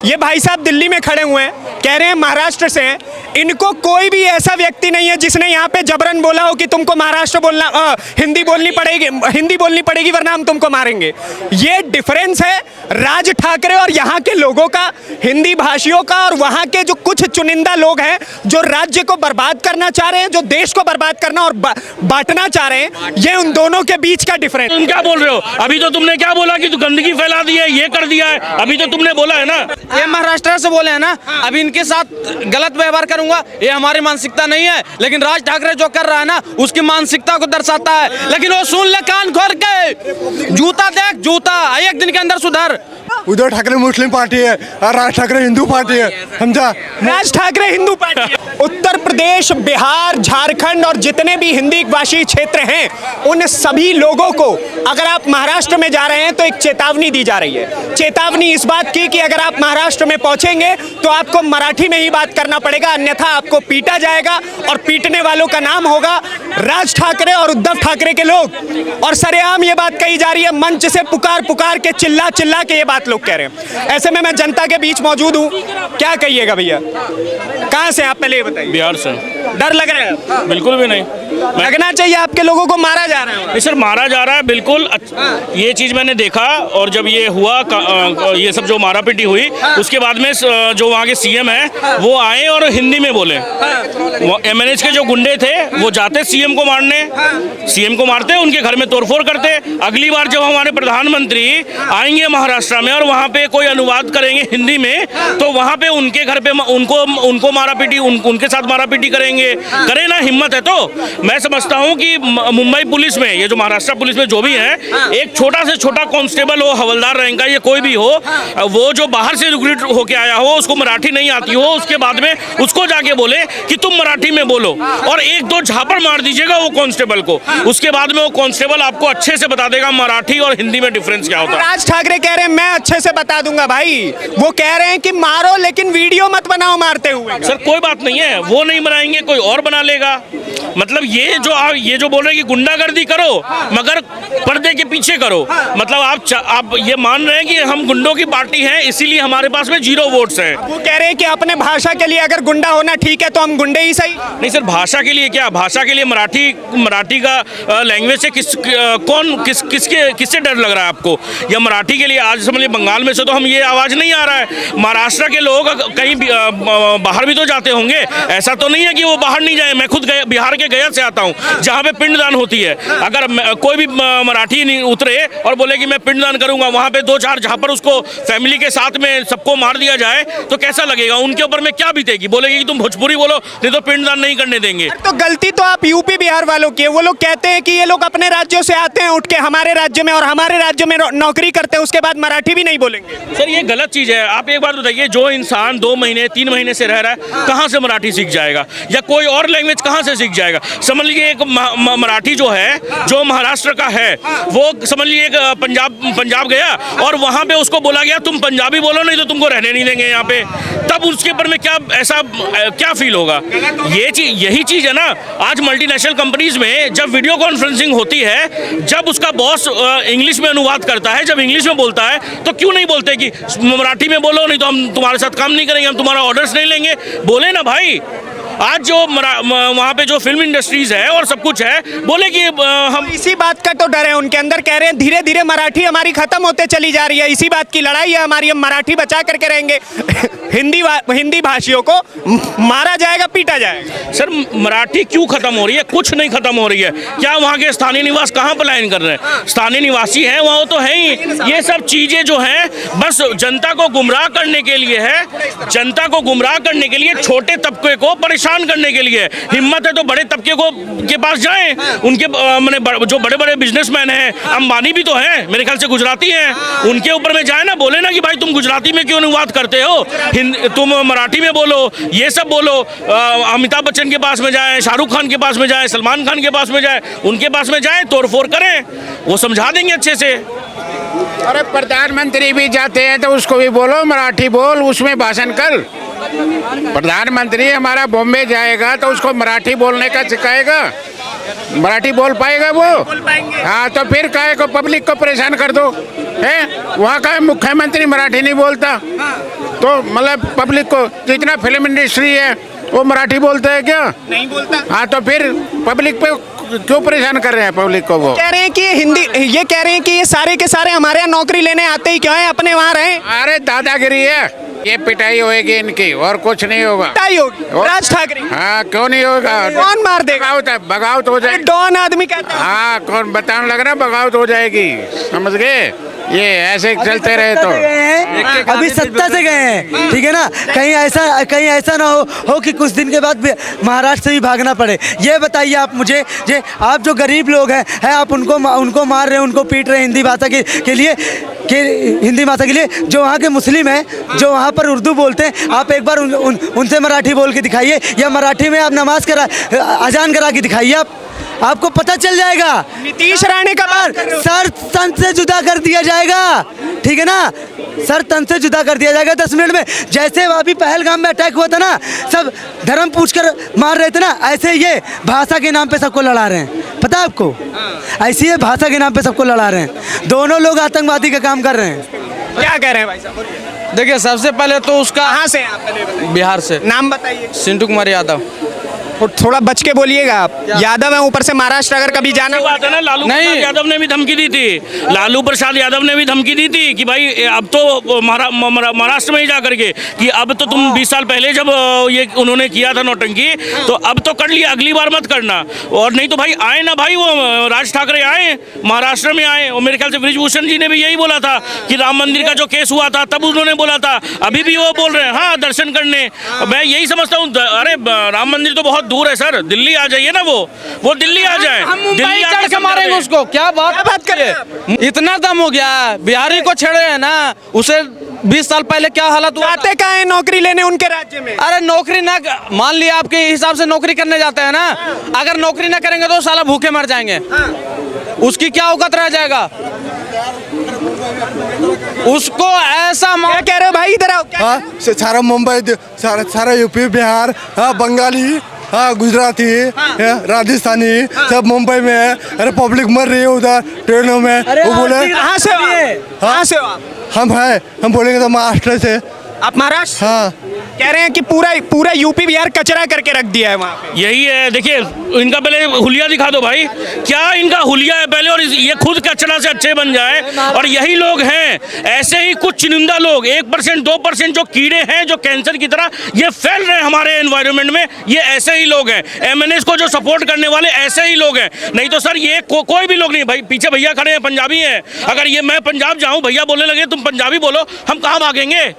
ये भाई साहब दिल्ली में खड़े हुए हैं, कह रहे हैं महाराष्ट्र से हैं। इनको कोई भी ऐसा व्यक्ति नहीं है जिसने यहाँ पे जबरन बोला हो कि तुमको महाराष्ट्र बोलना हिंदी बोलनी पड़ेगी वरना हम तुमको मारेंगे। ये डिफरेंस है राज ठाकरे और यहाँ के लोगों का, हिंदी भाषियों का, और वहाँ के जो कुछ चुनिंदा लोग हैं जो राज्य को बर्बाद करना चाह रहे हैं, जो देश को बर्बाद करना और बांटना चाह रहे हैं। ये उन दोनों के बीच का डिफरेंस। तुम क्या बोल रहे हो? अभी तो तुमने क्या बोला कि तू गंदगी फैला दी है, ये कर दिया है, अभी तो तुमने बोला है ना। ये महाराष्ट्र से बोले हैं ना, अभी इनके साथ गलत व्यवहार करूंगा, ये हमारी मानसिकता नहीं है। लेकिन राज ठाकरे जो कर रहा है ना, उसकी मानसिकता को दर्शाता है। लेकिन वो सुन ले कान खोल के, जूता देख जूता, एक दिन के अंदर सुधर। उद्धव ठाकरे मुस्लिम पार्टी है और राज ठाकरे हिंदू पार्टी है, समझा? राज ठाकरे हिंदू पार्टी है। उत्तर प्रदेश, बिहार, झारखंड और जितने भी हिंदी भाषी क्षेत्र हैं, उन सभी लोगों को अगर आप महाराष्ट्र में जा रहे हैं तो एक चेतावनी दी जा रही है। चेतावनी इस बात की कि अगर आप महाराष्ट्र में पहुंचेंगे तो आपको मराठी में ही बात करना पड़ेगा, अन्यथा आपको पीटा जाएगा और पीटने वालों का नाम होगा राज ठाकरे और उद्धव ठाकरे के लोग। और सरेआम ये बात कही जा रही है, मंच से पुकार के चिल्ला के ये बात लोग कह रहे हैं। ऐसे में मैं जनता के बीच मौजूद हूँ, क्या कहिएगा भैया? कहाँ से आप, पहले ये बताइए। बिहार से। डर लग रहा है? बिल्कुल भी नहीं लगना चाहिए। आपके लोगों को मारा जा रहा है? नहीं सर, मारा जा रहा है बिल्कुल। ये चीज़ मैंने देखा, और जब ये हुआ ये सब जो मारा पीटी हुई, उसके बाद में जो वहाँ के सीएम है वो आए और हिंदी में बोले। एमएनएच के जो गुंडे थे वो जाते सीएम को मारने, सीएम को मारते, उनके घर में तोड़फोड़ करते। अगली बार जब हमारे प्रधानमंत्री आएंगे महाराष्ट्र में और वहाँ पे कोई अनुवाद करेंगे हिंदी में, तो वहाँ पे उनके घर पे उनको मारा पीटी, उनके साथ मारा पीटी करेंगे। करे ना, हिम्मत है तो। मैं समझता हूँ कि मुंबई पुलिस में, ये जो महाराष्ट्र पुलिस में जो भी है, एक छोटा से छोटा कांस्टेबल हो, हवलदार रैंक का, ये कोई भी हो, वो जो बाहर से रिक्रूट होके आया हो, उसको मराठी नहीं आती हो, उसके बाद में उसको जाके बोले कि तुम मराठी में बोलो, और एक दो झापड़ मार दीजिएगा वो कांस्टेबल को। उसके बाद में वो कांस्टेबल आपको अच्छे से बता देगा मराठी और हिंदी में डिफरेंस क्या होता है। राज ठाकरे कह रहे हैं मैं अच्छे से बता दूंगा भाई, वो कह रहे हैं कि मारो लेकिन वीडियो मत बनाओ मारते हुए। सर कोई बात नहीं है, वो नहीं बनाएंगे, कोई और बना लेगा। मतलब ये जो बोल रहे हैं कि गुंडागर्दी करो मगर पर्दे के पीछे करो, मतलब आप ये मान रहे हैं कि हम गुंडों की पार्टी हैं, इसीलिए हमारे पास में 0 वोट्स हैं। वो कह रहे हैं कि अपने भाषा के लिए अगर गुंडा होना ठीक है तो हम गुंडे ही सही। नहीं सर, भाषा के लिए क्या, भाषा के लिए मराठी का लैंग्वेज से किससे डर लग रहा है आपको? या मराठी के लिए आज समझिए बंगाल में से तो हम ये आवाज़ नहीं आ रहा है। महाराष्ट्र के लोग कहीं बाहर भी तो जाते होंगे, ऐसा तो नहीं है कि वो बाहर नहीं जाए। मैं खुद बिहार के गया से आता हूँ, जहाँ पे पिंडदान होती है। अगर कोई भी मराठी नहीं उतरे और बोले कि मैं पिंडदान करूंगा, वहाँ पे 2-4 झापड़ उसको फैमिली के साथ में सबको मार दिया जाए तो कैसा लगेगा? उनके ऊपर में क्या बीतेगी? बोलेगी कि तुम भोजपुरी बोलो, नहीं तो पिंडदान नहीं करने देंगे। तो गलती तो आप यूपी बिहार वालों की है। वो लोग कहते हैं कि ये लोग अपने राज्यों से आते हैं उठ के हमारे राज्य में और हमारे राज्य में नौकरी करते हैं, उसके बाद मराठी भी नहीं बोलेंगे। सर ये गलत चीज़ है। आप एक बात बताइए, जो इंसान 2 महीने 3 महीने से रह रहा है, कहाँ से मराठी सीख जाएगा? या कोई और लैंग्वेज कहाँ से सीख जाएगा? समझ लीजिए एक मराठी जो है, जो महाराष्ट्र का है, वो समझ लीजिए एक पंजाब गया और वहाँ पे उसको बोला गया तुम पंजाबी बोलो नहीं तो तुमको रहने नहीं देंगे यहाँ पे, तब उसके ऊपर में क्या फील होगा? यही चीज़ है ना। आज मल्टीनेशनल कंपनीज में जब वीडियो कॉन्फ्रेंसिंग होती है, जब उसका बॉस इंग्लिश में अनुवाद करता है, जब इंग्लिश में बोलता है, तो क्यों नहीं बोलते कि मराठी में बोलो नहीं तो हम तुम्हारे साथ काम नहीं करेंगे, हम तुम्हारा ऑर्डर्स नहीं लेंगे? बोले ना भाई। आज जो वहाँ पे जो फिल्म इंडस्ट्रीज है और सब कुछ है, बोले कि हम इसी बात का तो डर है उनके अंदर। कह रहे हैं धीरे धीरे मराठी हमारी खत्म होते चली जा रही है, इसी बात की लड़ाई है हमारी, हम मराठी बचा करके रहेंगे। हिंदी भाषियों को मारा जाएगा, पीटा जाएगा। सर मराठी क्यों खत्म हो रही है? कुछ नहीं खत्म हो रही है। क्या वहाँ के स्थानीय निवास कहाँ पलायन कर रहे हैं? स्थानीय निवासी हैं वहाँ तो है ही। ये सब चीज़ें जो हैं बस जनता को गुमराह करने के लिए है, जनता को गुमराह करने के लिए, छोटे तबके को परेशान करने के लिए। हिम्मत है तो बड़े तबके के पास जाएं, उनके मैंने जो बड़े बड़े बिजनेसमैन हैं, अंबानी भी तो हैं, मेरे ख्याल से गुजराती हैं, उनके ऊपर में जाए ना, बोले ना कि भाई तुम गुजराती में क्यों अनुवाद करते हो, तुम मराठी में बोलो, ये सब बोलो। अमिताभ बच्चन के पास में जाएं, शाहरुख खान के पास में जाएं, सलमान खान के पास में जाएं, उनके पास में जाएं, तोड़फोड़ करें, वो समझा देंगे अच्छे से। अरे प्रधानमंत्री भी जाते हैं तो उसको भी बोलो मराठी बोल, उसमें भाषण कर। प्रधानमंत्री हमारा बॉम्बे जाएगा तो उसको मराठी बोलने का सिखाएगा, मराठी बोल पाएगा वो? हाँ, तो फिर काहे को पब्लिक को परेशान कर दो। है वहाँ का मुख्यमंत्री मराठी नहीं बोलता, तो मतलब पब्लिक को जितना फिल्म इंडस्ट्री है वो मराठी बोलते हैं क्या? नहीं बोलता। हाँ, तो फिर पब्लिक पे क्यों परेशान कर रहे हैं पब्लिक को? वो कह रहे हैं कि ये कह रहे हैं कि ये सारे के सारे हमारे यहाँ नौकरी लेने आते ही क्यों है, अपने वहाँ रहे। अरे दादागिरी है, ये पिटाई होएगी इनकी और कुछ नहीं होगा। पिटाई होगी राज ठाकरे। हाँ, क्यों नहीं होगा? कौन मार देगा? बगावत हो जाएगी। डॉन आदमी कहता है। हाँ, कौन बताने लग रहा है, बगावत हो जाएगी, समझ गए? ये ऐसे चलते रहे तो अभी सत्ता से गए हैं, ठीक है ना। कहीं ऐसा ना हो कि कुछ दिन के बाद महाराष्ट्र से भी भागना पड़े। ये बताइए आप मुझे, जे आप जो गरीब लोग हैं आप उनको मार रहे हैं, उनको पीट रहे हैं हिंदी भाषा के लिए, जो वहाँ के मुस्लिम हैं, जो वहाँ पर उर्दू बोलते हैं, आप एक बार उनसे मराठी बोल के दिखाइए, या मराठी में आप नमाज अजान करा के दिखाइए, आपको पता चल जाएगा। नीतीश राणे का बात सर तन से जुदा कर दिया जाएगा, ठीक है ना। सर तन से जुदा कर दिया जाएगा 10 मिनट में। जैसे अभी पहलगाम में अटैक हुआ था ना, सब धर्म पूछकर मार रहे थे ना, ऐसे ये भाषा के नाम पे सबको लड़ा रहे हैं, पता है आपको? ऐसे ये भाषा के नाम पे सबको लड़ा रहे हैं। दोनों लोग आतंकवादी का काम कर रहे हैं। क्या कह रहे हैं भाई साहब? देखिए, सबसे पहले तो उसका कहाँ से हैं आप? पहले बताइए। बिहार से। नाम बताइए। सिंटू कुमार यादव। और थोड़ा बच के बोलिएगा आप। यादव है, ऊपर से महाराष्ट्र अगर कभी जाना बात है ना, लालू प्रसाद यादव ने भी धमकी दी थी। लालू प्रसाद यादव ने भी धमकी दी थी कि भाई अब तो महाराष्ट्र में ही जा करके कि अब तो तुम 20 साल पहले जब ये उन्होंने किया था नौटंकी, तो अब तो कर लिया, अगली बार मत करना। और नहीं तो भाई आए ना भाई, वो राज ठाकरे आए, महाराष्ट्र में आए, और मेरे ख्याल से बृजभूषण जी ने भी यही बोला था कि राम मंदिर का जो केस हुआ था तब उन्होंने बोला था, अभी भी वो बोल रहे हैं हाँ दर्शन करने। मैं यही समझता हूँ, अरे राम मंदिर तो बहुत दूर है सर, दिल्ली आ जाइए ना, वो दिल्ली आ जाए, हम मुंबई दिल्ली चढ़ के मारेंगे उसको। क्या बात करें? इतना दम हो गया है, बिहारी को छेड़े हैं ना, उसे 20 साल पहले क्या हालत हुआ। जाते कहाँ हैं नौकरी लेने उनके राज्य में? अरे नौकरी ना, मान लिया आपके हिसाब से नौकरी करने जाते हैं ना, अगर नौकरी ना करेंगे तो साला भूखे मर जाएंगे, उसकी क्या औकात रह जाएगा? उसको ऐसा क्या कह रहे हो भाई? इधर आओ। क्या हाँ, सारा मुंबई, सारा यूपी, बिहार, हाँ, बंगाली, हाँ, गुजराती, राजस्थानी, सब मुंबई में है। अरे पब्लिक मर रही है उधर ट्रेनों में। वो बोले कहाँ से हो आप? कहाँ से हो आप? हम बोलेंगे तो महाराष्ट्र से। आप महाराष्ट्र? हाँ, कह रहे हैं कि पूरा यूपी बिहार कचरा करके रख दिया है वहाँ पे। यही है। देखिए, इनका पहले हुलिया दिखा दो भाई, क्या इनका हुलिया है पहले, और ये खुद कचरा से अच्छे बन जाए। और यही लोग हैं, ऐसे ही कुछ चुनिंदा लोग, 1% 2% जो कीड़े हैं, जो कैंसर की तरह ये फैल रहे हैं हमारे एनवायरनमेंट में, ये ऐसे ही लोग हैं। MNS को जो सपोर्ट करने वाले ऐसे ही लोग हैं, नहीं तो सर ये कोई भी लोग नहीं। भाई पीछे भैया खड़े हैं, पंजाबी हैं, अगर ये मैं पंजाब जाऊँ, भैया बोलने लगे तुम पंजाबी बोलो, हम कहाँ भागेंगे?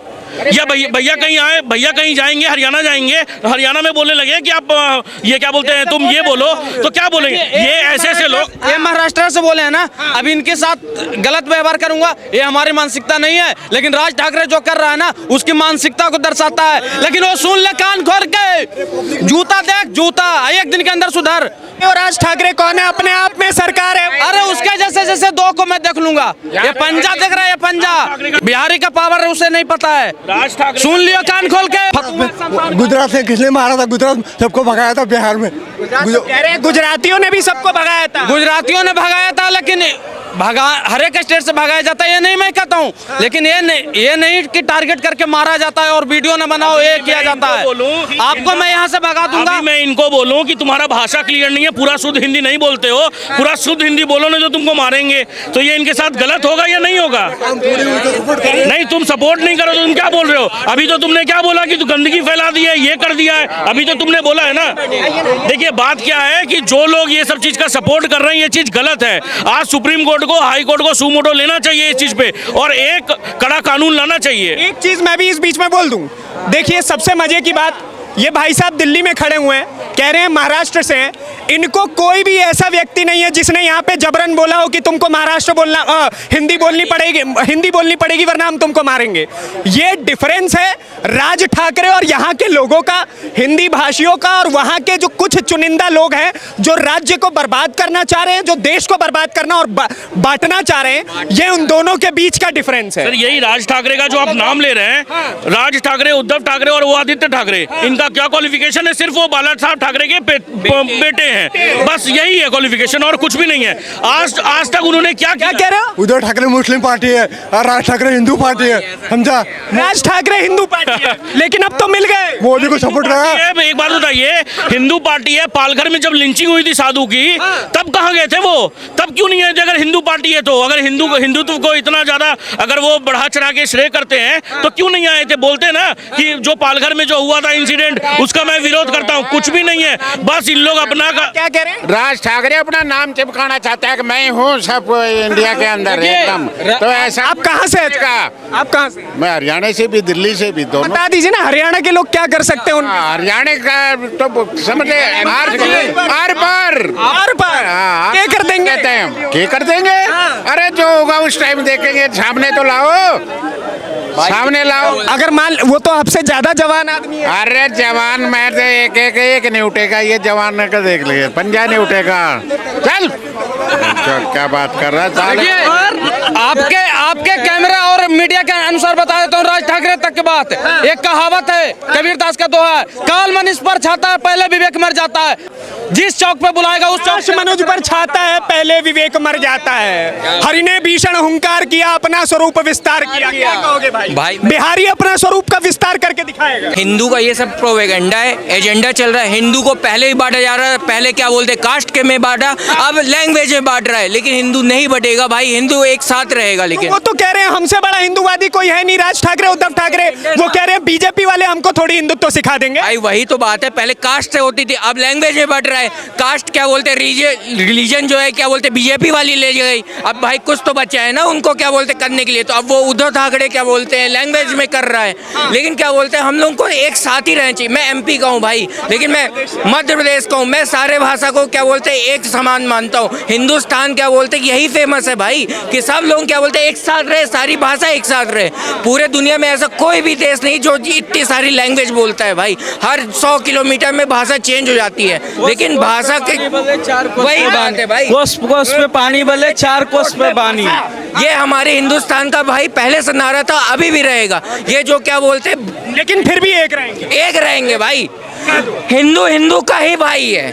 या भैया कहीं आए, भैया कहीं जाएंगे, हरियाणा जाएंगे, हरियाणा में बोलने लगे कि आप ये क्या बोलते हैं, तुम ये बोलो, तो क्या बोलेंगे? ये ऐसे लोग, ये महाराष्ट्र से बोले हैं ना, अभी इनके साथ गलत व्यवहार करूंगा, ये हमारी मानसिकता नहीं है, लेकिन राज ठाकरे जो कर रहा है ना, उसकी मानसिकता को दर्शाता है। लेकिन वो सुन ले कान खोल के, जूता देख, जूता 1 दिन के अंदर सुधर। और राज ठाकरे कौन है? अपने आप में सरकार है। अरे उसके जैसे 2 को मैं देख लूंगा। ये पंजा देख रहा है, ये पंजा बिहारी का पावर है, उसे नहीं पता है। राज ठाकरे सुन लियो कान खोल के। गुजरात से किसने मारा था? गुजरात सबको भगाया था बिहार में। कह रहे हैं गुजरातियों ने भी सबको भगाया था। गुजरातियों ने भगाया था, लेकिन हर एक स्टेट से भगाया जाता है, ये नहीं मैं कहता हूँ, लेकिन ये नहीं कि टारगेट करके मारा जाता है और वीडियो न बनाओ ये किया जाता है। आपको मैं यहाँ से भगा दूंगा। अभी मैं इनको बोलूं कि तुम्हारा भाषा क्लियर नहीं है, पूरा शुद्ध हिंदी नहीं बोलते हो, पूरा शुद्ध हिंदी बोलो ना, जो तुमको मारेंगे, तो ये इनके साथ गलत होगा या नहीं होगा? नहीं, तुम सपोर्ट नहीं करो तो तुम क्या बोल रहे हो? अभी तो तुमने क्या बोला कि तू गंदगी फैला दी है, ये कर दिया है, अभी तो तुमने बोला है ना। देखिए बात क्या है कि जो लोग ये सब चीज का सपोर्ट कर रहे हैं, ये चीज गलत है। आज सुप्रीम कोर्ट को, हाई कोर्ट को सुमोटो लेना चाहिए इस चीज पे, और एक कड़ा कानून लाना चाहिए। एक चीज मैं भी इस बीच में बोल दूं, देखिए सबसे मजे की बात, ये भाई साहब दिल्ली में खड़े हुए हैं, कह रहे हैं महाराष्ट्र से हैं, इनको कोई भी ऐसा व्यक्ति नहीं है जिसने यहाँ पे जबरन बोला हो कि तुमको महाराष्ट्र बोलना, हिंदी बोलनी पड़ेगी वरना हम तुमको मारेंगे। ये डिफरेंस है राज ठाकरे और यहाँ के लोगों का, हिंदी भाषियों का, और वहाँ के जो कुछ चुनिंदा लोग हैं जो राज्य को बर्बाद करना चाह रहे हैं, जो देश को बर्बाद करना और बांटना चाह रहे हैं, ये उन दोनों के बीच का डिफरेंस है। सर यही राज ठाकरे का जो आप नाम ले रहे हैं, राज ठाकरे, उद्धव ठाकरे और वो आदित्य ठाकरे, इनका उनका क्या क्वालिफिकेशन है? सिर्फ वो बाला साहब ठाकरे के बेटे हैं, बस यही है क्वालिफिकेशन और कुछ भी नहीं है। आज तक उन्होंने क्या कह रहे हो? उद्धव ठाकरे मुस्लिम पार्टी है और राज ठाकरे हिंदू पार्टी है, समझा? राज ठाकरे हिंदू पार्टी है, लेकिन अब तो मिल गए। मोदी को सपोर्ट रहा। एक बात बताइए, हिंदू पार्टी है, पालघर में जब लिंचिंग हुई थी साधु की, तब कहाँ गए थे वो? तब क्यों नहीं है? अगर हिंदू पार्टी है तो, अगर हिंदुत्व को इतना ज्यादा अगर वो बढ़ा चढ़ा के श्रेय करते हैं तो क्यों नहीं आए थे? बोलते हैं ना कि जो पालघर में जो हुआ था इंसिडेंट, उसका मैं विरोध करता हूँ। कुछ भी नहीं है, बस इन लोग अपना क्या कह रहे हैं? राज ठाकरे अपना नाम चिपकाना चाहता है कि मैं हूँ सब इंडिया के अंदर एकदम। तो ऐसा आप कहाँ से हैं? आप कहाँ से? मैं हरियाणा से भी, दिल्ली से भी, दोनों। बता दीजिए ना, हरियाणा के लोग क्या कर सकते हैं? हरियाणा का तो समझ ले, आर पार क्या कर देंगे? क्या कर देंगे? अरे जो होगा उस टाइम देखेंगे, सामने तो लाओ, सामने लाओ। अगर मान, वो तो आपसे ज्यादा जवान आदमी है। अरे जवान मैं तो एक नहीं उठेगा, ये जवान का देख लिए, पंजा नहीं उठेगा। चल क्या बात कर रहा है? और आपके कैमरा और मीडिया के अनुसार बता देता हूँ राज ठाकरे तक की बात। एक कहावत है, कबीरदास का दोहा है, काल मन इस पर छाता है, पहले विवेक मर जाता है। जिस चौक पे बुलाएगा उस चौक से मनोज पर छाता है, पहले विवेक मर जाता है। हरि ने भीषण हुंकार किया, अपना स्वरूप विस्तार किया। क्या कहोगे भाई? बिहारी अपना स्वरूप का विस्तार करके दिखाएगा। हिंदू का ये सब प्रोपेगेंडा है, एजेंडा चल रहा है। हिंदू को पहले ही बांटा जा रहा है, पहले क्या बोलते कास्ट के में बांटा, अब लैंग्वेज में बांट रहा है, लेकिन हिंदू नहीं बटेगा भाई, हिंदू एक साथ रहेगा। लेकिन वो तो कह रहे हैं हमसे बड़ा हिंदूवादी कोई है नहीं, राज ठाकरे, उद्धव ठाकरे। वो कह रहे हैं बीजेपी वाले हमको थोड़ी हिंदुत्व सिखा देंगे। भाई वही तो बात है, पहले कास्ट से होती थी, अब लैंग्वेज में बांट रहा है। कास्ट क्या बोलते रिलीजन जो है क्या बोलते बीजेपी वाली ले गई, अब भाई कुछ तो बचा है ना उनको क्या बोलते करने के लिए, तो अब वो उद्धव ठाकरे क्या बोलते हैं लैंग्वेज में कर रहा है। लेकिन क्या बोलते हैं हम लोगों को एक साथ ही रहना चाहिए। मैं एमपी का हूँ भाई, लेकिन मैं मध्य प्रदेश का हूँ, मैं सारे भाषा को क्या बोलते हैं एक समान मानता हूँ। हिंदुस्तान क्या बोलते हैं यही फेमस है भाई, कि सब लोग क्या बोलते हैं एक साथ रहे, सारी भाषा एक साथ रहे। पूरे दुनिया में ऐसा कोई भी देश नहीं जो इतनी सारी लैंग्वेज बोलता है भाई। हर 100 किलोमीटर में भाषा चेंज हो जाती है, लेकिन भाषा के वही बात है भाई, कोस पे पानी बले, 4 कोस पे पानी। ये हमारे हिंदुस्तान का भाई पहले से नारा था, अभी भी रहेगा। ये जो क्या बोलते लेकिन फिर भी एक रहेंगे भाई। हिंदू हिंदू का ही भाई है,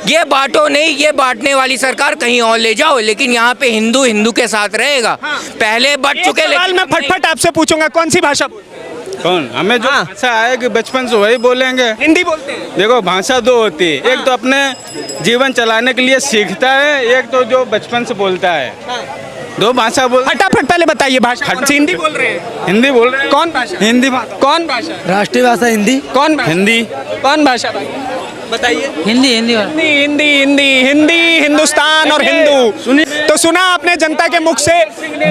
ये बांटो नहीं, ये बांटने वाली सरकार कहीं और ले जाओ, लेकिन यहाँ पे हिंदू हिंदू के साथ रहेगा। पहले बट चुके, लेकिन मैं फटफट आपसे पूछूंगा, कौन सी भाषा? कौन? हमें जो भाषा आएगी बचपन से वही बोलेंगे। हिंदी बोलते हैं? देखो भाषा 2 होती है, एक तो अपने जीवन चलाने के लिए सीखता है, एक तो जो बचपन से बोलता है। 2 भाषा बोल। फटाफट पहले बताइए, भाषा हिंदी बोल रहे हैं? हिंदी बोल रहे हैं। कौन भाषा? हिंदी। कौन भाषा? राष्ट्रीय भाषा हिंदी। कौन भाषा? हिंदी। कौन भाषा भाई बताइए? हिंदी हिंदुस्तान और हिंदू। तो सुना आपने जनता के मुख से,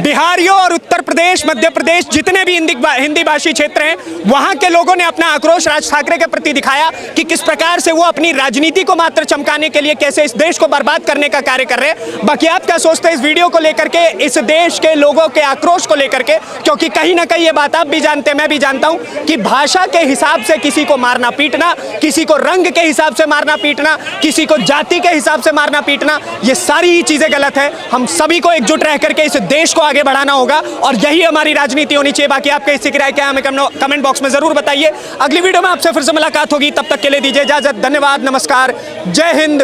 बिहारियों और उत्तर प्रदेश, मध्य प्रदेश, जितने भी हिंदी भाषी क्षेत्र हैं, वहां के लोगों ने अपना आक्रोश राज ठाकरे के प्रति दिखाया कि किस प्रकार से वो अपनी राजनीति को मात्र चमकाने के लिए कैसे इस देश को बर्बाद करने का कार्य कर रहे हैं। बाकी आप क्या सोचते हैं इस वीडियो को लेकर के, इस देश के लोगों के आक्रोश को लेकर के? क्योंकि कहीं ना कहीं ये बात आप भी जानते हैं, मैं भी जानता हूं कि भाषा के हिसाब से किसी को मारना पीटना, किसी को रंग के हिसाब से मारना पीटना, किसी को जाति के हिसाब से मारना पीटना, ये सारी ही चीजें गलत है। हम सभी को एकजुट रह करके इस देश को आगे बढ़ाना होगा और यही हमारी राजनीति होनी चाहिए। बाकी आपके इससे राय क्या है हमें कमेंट बॉक्स में जरूर बताइए। अगली वीडियो में आपसे फिर से मुलाकात होगी, तब तक के लिए दीजिए इजाजत। धन्यवाद, नमस्कार, जय हिंद,